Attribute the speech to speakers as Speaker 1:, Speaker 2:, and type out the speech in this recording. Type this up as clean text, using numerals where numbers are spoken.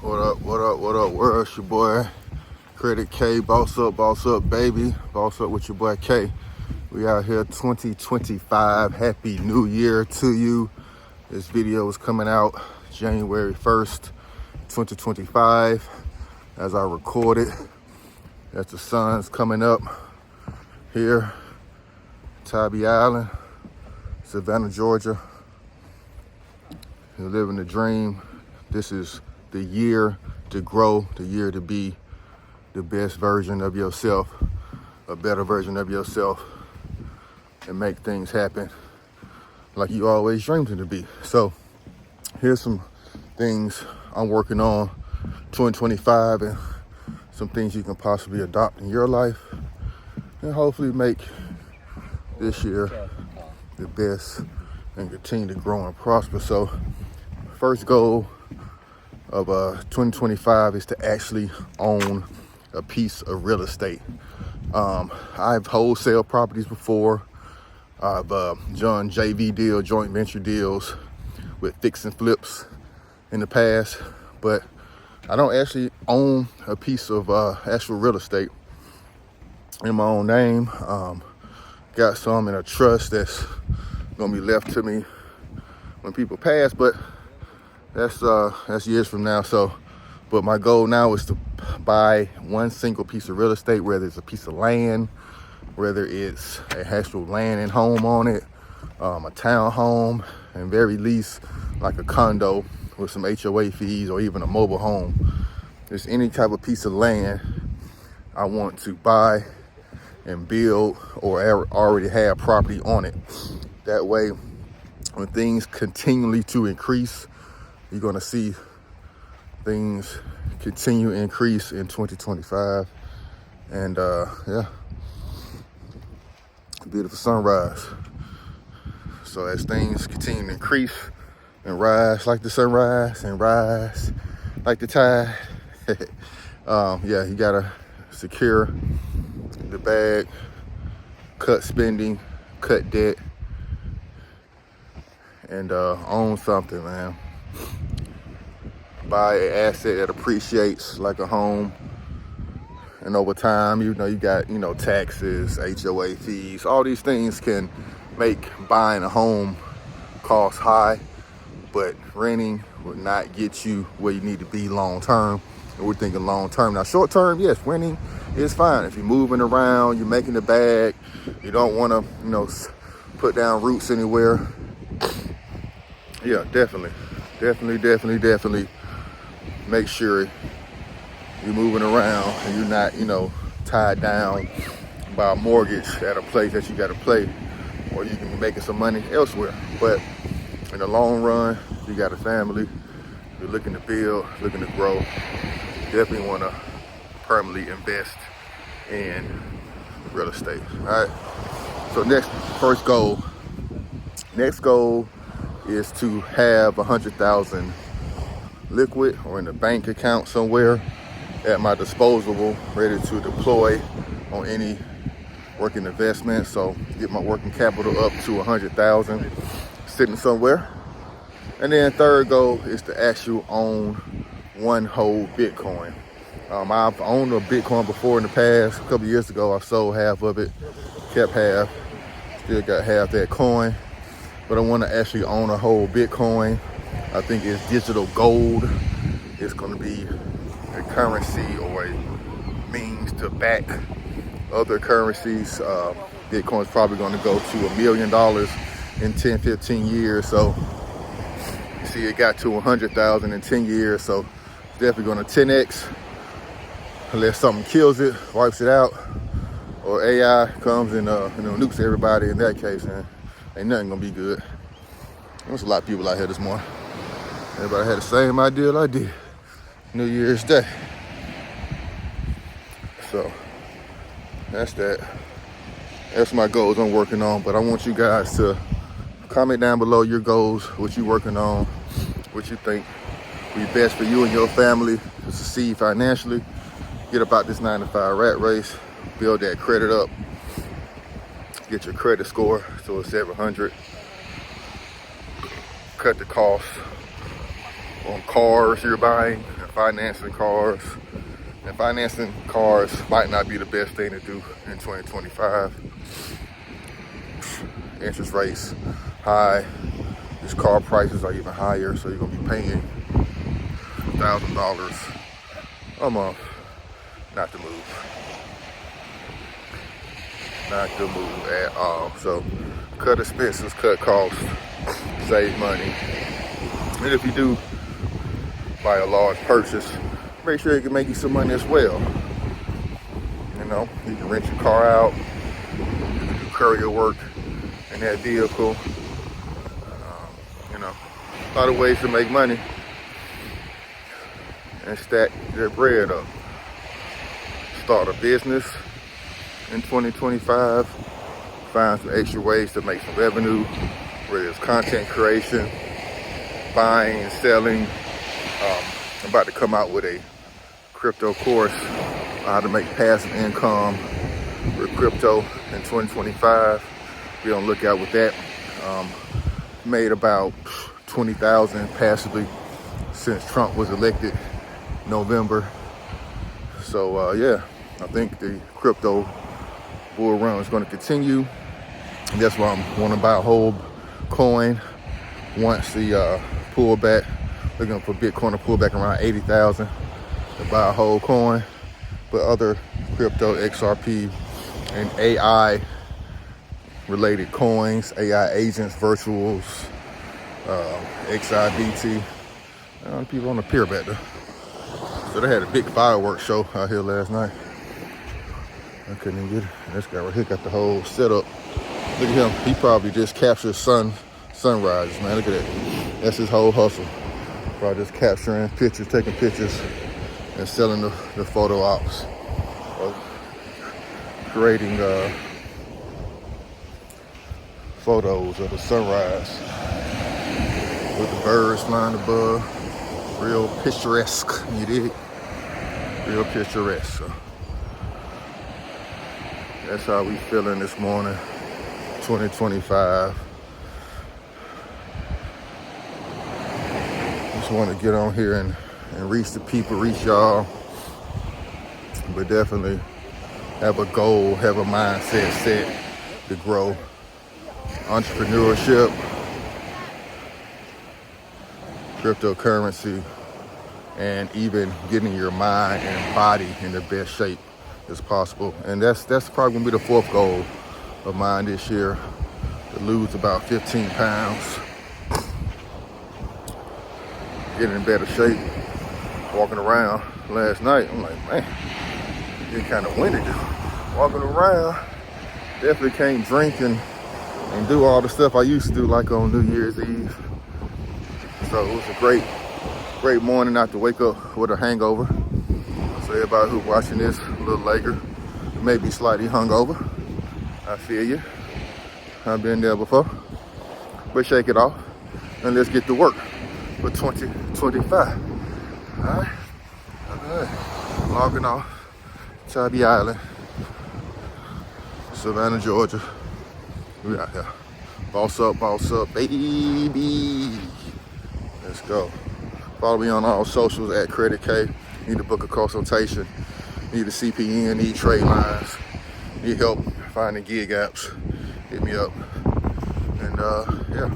Speaker 1: What up, world? It's your boy, Credit K, boss up, baby. Boss up with your boy K. We out here 2025. Happy New Year to you. This video is coming out January 1st, 2025. As I record it, as the sun's coming up here, Tybee Island, Savannah, Georgia. You're living the dream. This is the year to grow, the year to be the best version of yourself, a better version of yourself, and make things happen like you always dreamed them to be. So here's some things I'm working on 2025 and some things you can possibly adopt in your life and hopefully make this year the best and continue to grow and prosper. So first goal of 2025 is to actually own a piece of real estate. I've wholesale properties before. I've done JV deals, joint venture deals with fix and flips in the past, but I don't actually own a piece of actual real estate in my own name. Got some in a trust that's gonna be left to me when people pass, but that's years from now. So, but my goal now is to buy one single piece of real estate, whether it's a piece of land, whether it's a actual land and home on it, a townhome, and very least like a condo with some HOA fees or even a mobile home. There's any type of piece of land I want to buy and build or already have property on it. That way, when things continually to increase, you're gonna see things continue to increase in 2025. And yeah, beautiful sunrise. So as things continue to increase and rise like the sunrise and rise like the tide, yeah, you gotta secure the bag, cut spending, cut debt, and own something, man. Buy an asset that appreciates like a home, and over time, you got taxes, HOA fees, all these things can make buying a home cost high, but renting will not get you where you need to be long term. And we're thinking long term. Now, short term, yes, renting is fine. If you're moving around, you're making the bag, you don't want to, put down roots anywhere. Yeah, definitely make sure you're moving around and you're not, tied down by a mortgage at a place that you got to pay, or you can be making some money elsewhere. But in the long run, you got a family, you're looking to build, looking to grow, definitely want to permanently invest in real estate. All right. So next goal is to have 100,000 liquid or in a bank account somewhere at my disposal, ready to deploy on any working investment. So get my working capital up to 100,000 sitting somewhere. And then third goal is to actually own one whole Bitcoin. I've owned a Bitcoin before in the past. A couple years ago, I sold half of it, kept half, still got half that coin. But I want to actually own a whole Bitcoin. I think it's digital gold. It's going to be a currency or a means to back other currencies. Bitcoin's probably going to go to $1 million in 10, 15 years. So you see it got to 100,000 in 10 years. So it's definitely going to 10X unless something kills it, wipes it out, or AI comes and nukes everybody. In that case, man, ain't nothing gonna be good. There's a lot of people out here this morning. Everybody had the same idea I did. New Year's Day. So that's that. That's my goals I'm working on. But I want you guys to comment down below your goals, what you're working on, what you think will be best for you and your family to succeed financially. Get about this 9-to-5 rat race, build that credit up, get your credit score so it's 700. Cut the cost on cars you're buying, financing cars. And financing cars might not be the best thing to do in 2025. Interest rates high. These car prices are even higher, so you're gonna be paying $1,000 a month. Not to move. Not to move at all. So cut expenses, cut costs, save money. And if you do buy a large purchase, make sure it can make you some money as well. You know, you can rent your car out, you can do courier work in that vehicle. You know, a lot of ways to make money and stack their bread up. Start a business in 2025, find some extra ways to make some revenue, whether it's content creation, buying and selling. I'm about to come out with a crypto course on how to make passive income with crypto in 2025. Be on the lookout with that. Made about 20,000 passively since Trump was elected November. So yeah, I think the crypto bull run is going to continue. And that's why I want to buy a whole coin once the pullback. Looking for Bitcoin to pull back around 80,000 to buy a whole coin. But other crypto, XRP, and AI related coins, AI agents, virtuals, XIBT. People on the pier back there. So they had a big fireworks show out here last night. I couldn't even get it. This guy right here got the whole setup. Look at him. He probably just captured sunrises, man. Look at that. That's his whole hustle. Probably just capturing pictures, taking pictures, and selling the photo ops. Or creating photos of the sunrise with the birds flying above. Real picturesque, you dig? Real picturesque. So that's how we feeling this morning, 2025. Just want to get on here and reach the people, reach y'all. But definitely have a goal, have a mindset set to grow. Entrepreneurship, cryptocurrency, and even getting your mind and body in the best shape as possible. And that's probably gonna be the fourth goal of mine this year, to lose about 15 pounds, get in better shape. Walking around last night, I'm like, man, getting kind of winded just walking around. Definitely can't drink and do all the stuff I used to do, like on New Year's Eve. So it was a great morning not to wake up with a hangover. So everybody who's watching this a little later may be slightly hungover. I feel you. I've been there before. But shake it off and let's get to work for 2025. All right. Logging off. Tybee Island, Savannah, Georgia. We out here. Boss up, baby. Let's go. Follow me on all socials at Credit K. Need to book a consultation. Need a CPN, need trade lines. Need help finding gig apps. Hit me up. And yeah.